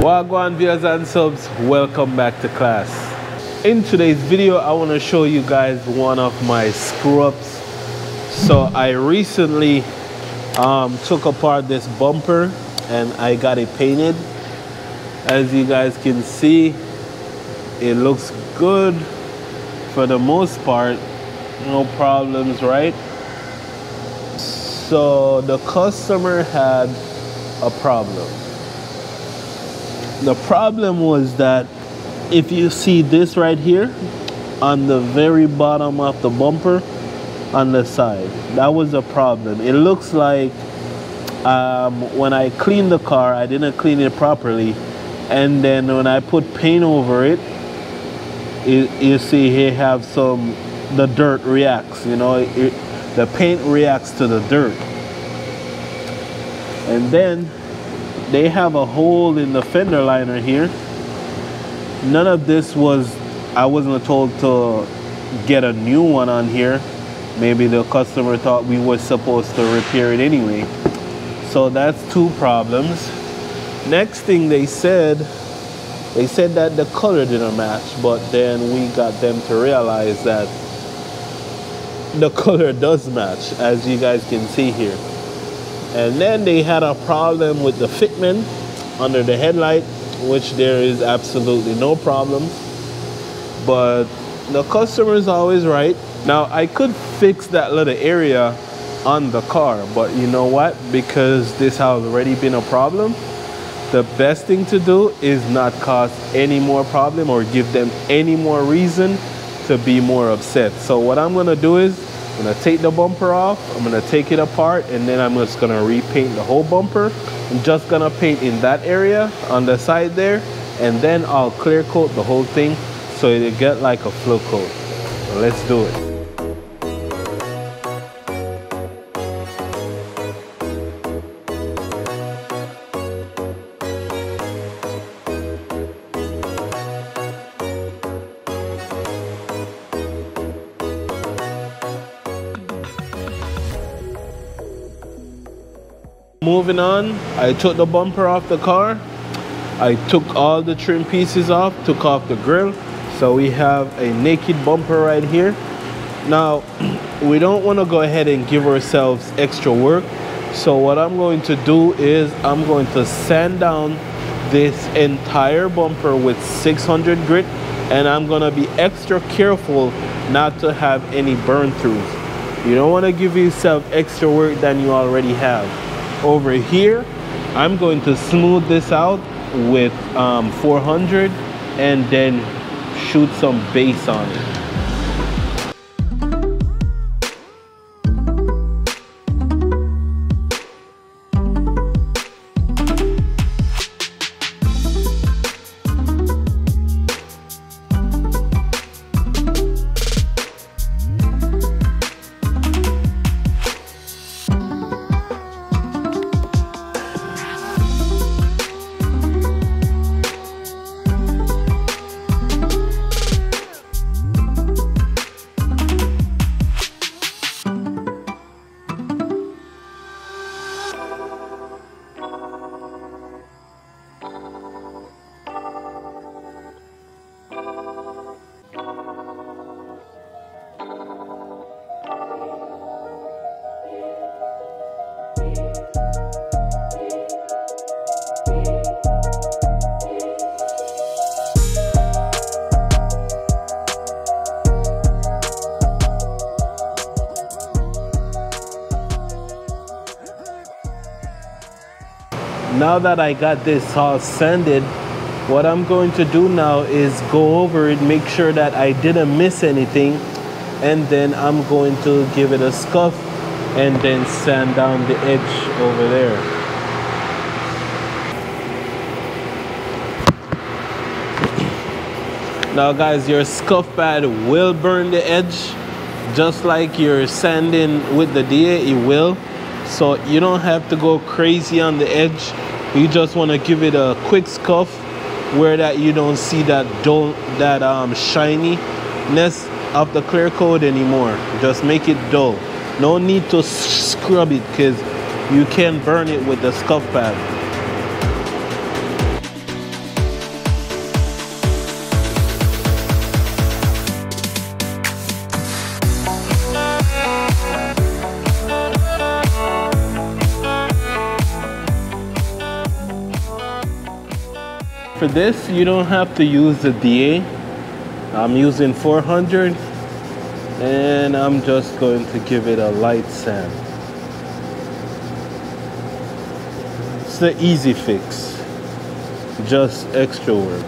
Wagwan viewers and subs, welcome back to class. In today's video, I want to show you guys one of my screw-ups. So I recently took apart this bumper and I got it painted. As you guys can see, it looks good for the most part, no problems, right? So the customer had a problem. The problem was that if you see this right here on the very bottom of the bumper on the side, that was a problem. It looks like when I cleaned the car, I didn't clean it properly, and then when I put paint over it, you see here have the dirt reacts, you know, the paint reacts to the dirt. And then they have a hole in the fender liner here. None of this I wasn't told to get a new one on here. Maybe the customer thought we were supposed to repair it anyway. So that's two problems. Next thing they said that the color didn't match, but then we got them to realize that the color does match, as you guys can see here. And then they had a problem with the fitment under the headlight, which there is absolutely no problem. But the customer is always right. Now, I could fix that little area on the car, but you know what? Because this has already been a problem, the best thing to do is not cause any more problem or give them any more reason to be more upset. So what I'm gonna do is I'm gonna take the bumper off, I'm gonna take it apart, and then I'm just gonna repaint the whole bumper. I'm just gonna paint in that area on the side there, and then I'll clear coat the whole thing so it'll get like a flow coat. So let's do it. Moving on, I took the bumper off the car. I took all the trim pieces off, took off the grill. So we have a naked bumper right here. Now, we don't want to go ahead and give ourselves extra work. So what I'm going to do is I'm going to sand down this entire bumper with 600 grit, and I'm going to be extra careful not to have any burn throughs. You don't want to give yourself extra work than you already have. Over here, I'm going to smooth this out with 400 and then shoot some base on it. Now that I got this all sanded, what I'm going to do now is go over it, make sure that I didn't miss anything, and then I'm going to give it a scuff and then sand down the edge over there. Now guys, your scuff pad will burn the edge, just like you're sanding with the DA, it will. So you don't have to go crazy on the edge. You just want to give it a quick scuff where that you don't see that dull, shininess of the clear coat anymore. Just make it dull. No need to scrub it because you can burn it with the scuff pad. For this, you don't have to use the DA. I'm using 400 and I'm just going to give it a light sand. It's the easy fix, just extra work.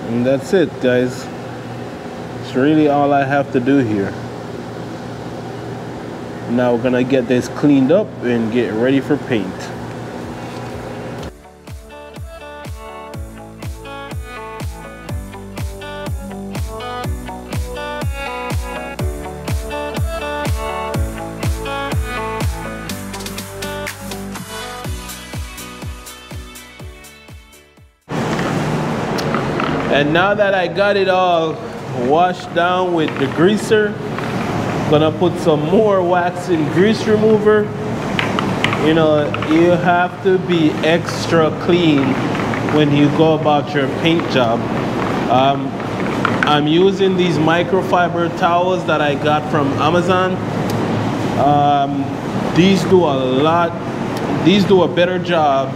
And that's it, guys. It's really all I have to do here. Now we're gonna get this cleaned up and get ready for paint. And now that I got it all washed down with the greaser, gonna put some more wax and grease remover. You know, you have to be extra clean when you go about your paint job. I'm using these microfiber towels that I got from Amazon. These do a better job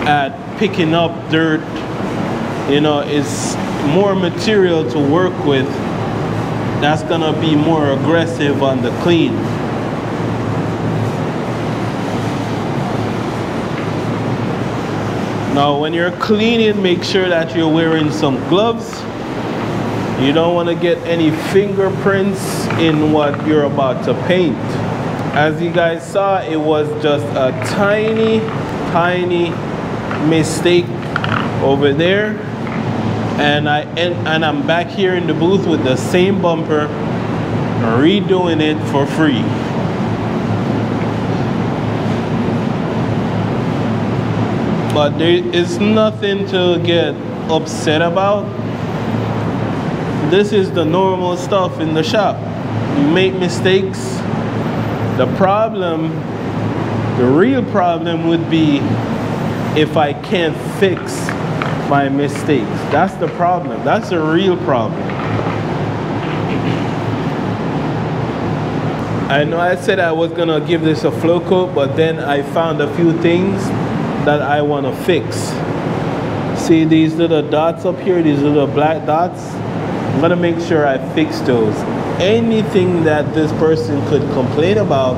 at picking up dirt. You know, it's more material to work with. That's gonna be more aggressive on the clean. Now when you're cleaning, make sure that you're wearing some gloves. You don't want to get any fingerprints in what you're about to paint. As you guys saw, it was just a tiny mistake over there. And I'm back here in the booth with the same bumper, redoing it for free. But there is nothing to get upset about. This is the normal stuff in the shop. You make mistakes. The real problem would be if I can't fix my mistakes. That's the problem. That's the real problem. I know I said I was gonna give this a flow coat, but then I found a few things that I want to fix. See these little dots up here, these little black dots? I'm gonna make sure I fix those. Anything that this person could complain about,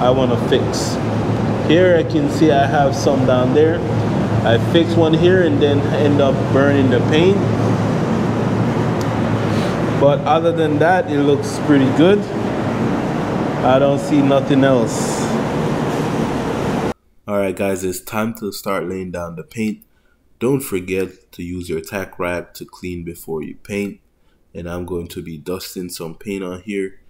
I want to fix. Here I can see I have some down there. I fix one here and then end up burning the paint. But other than that, it looks pretty good. I don't see nothing else. Alright guys, it's time to start laying down the paint. Don't forget to use your tack rag to clean before you paint. And I'm going to be dusting some paint on here.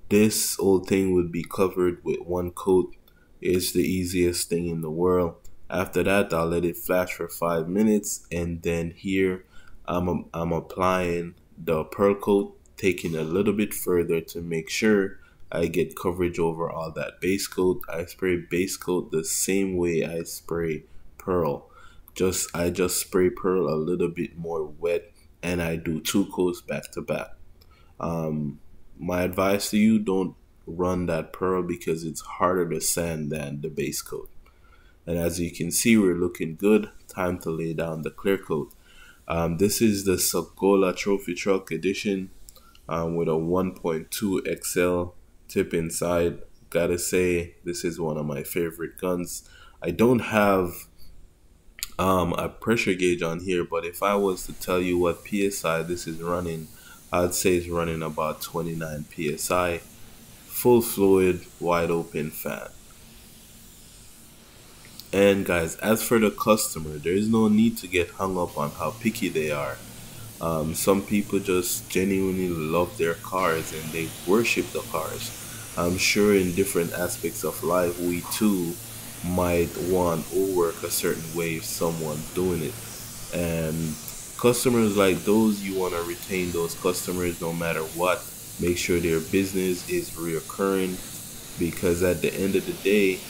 This whole thing would be covered with one coat. It's the easiest thing in the world. After that, I'll let it flash for 5 minutes, and then here I'm applying the pearl coat, taking a little bit further to make sure I get coverage over all that base coat. I spray base coat the same way I spray pearl. I just spray pearl a little bit more wet, and I do 2 coats back to back. My advice to you, don't run that pearl because it's harder to sand than the base coat. And as you can see, we're looking good. Time to lay down the clear coat. This is the Sagola Trophy Truck Edition with a 1.2 XL tip inside. Gotta say, this is one of my favorite guns. I don't have a pressure gauge on here, but if I was to tell you what PSI this is running, I'd say it's running about 29 PSI. Full fluid, wide open fan. And guys, as for the customer, there is no need to get hung up on how picky they are. Some people just genuinely love their cars and they worship the cars. I'm sure in different aspects of life, we too might want or work a certain way if someone's doing it. And customers like those, you want to retain those customers no matter what. Make sure their business is reoccurring, because at the end of the day,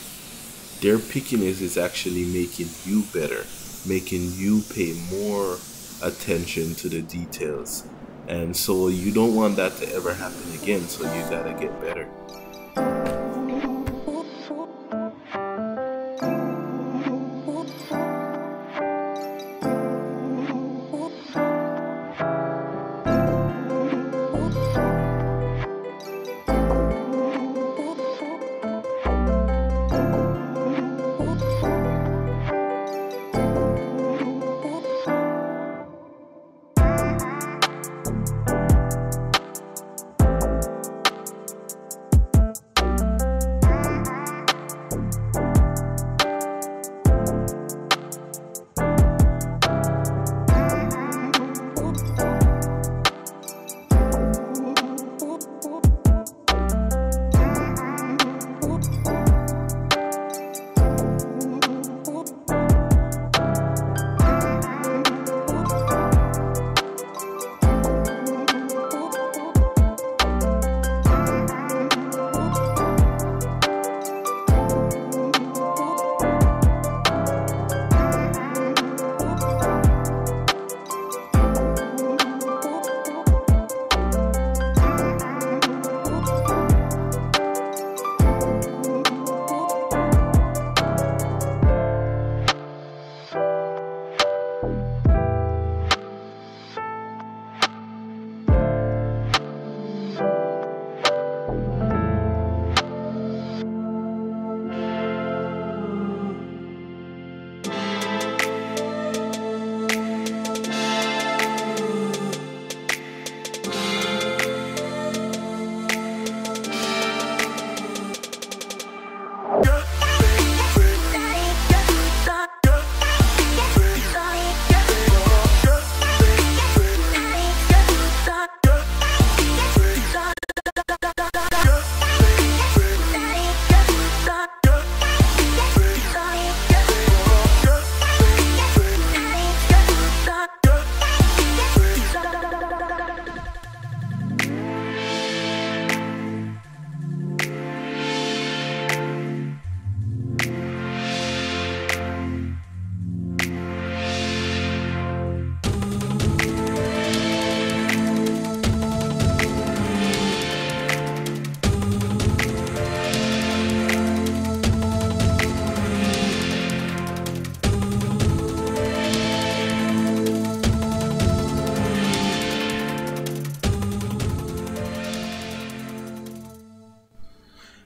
their pickiness is actually making you better, making you pay more attention to the details. And so you don't want that to ever happen again, so you gotta get better.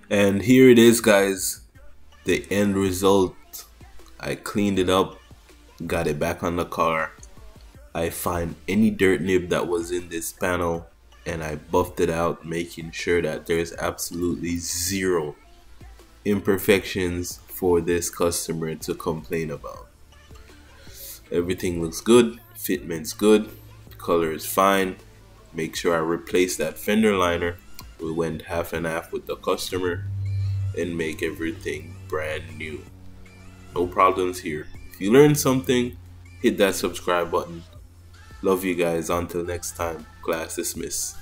And here it is, guys, the end result. I cleaned it up, got it back on the car. I find any dirt nib that was in this panel and I buffed it out, making sure that there's absolutely zero imperfections for this customer to complain about. Everything looks good, fitment's good, color is fine. Make sure I replace that fender liner. We went half and half with the customer and make everything brand new. No problems here. If you learned something, hit that subscribe button. Love you guys. Until next time, class dismissed.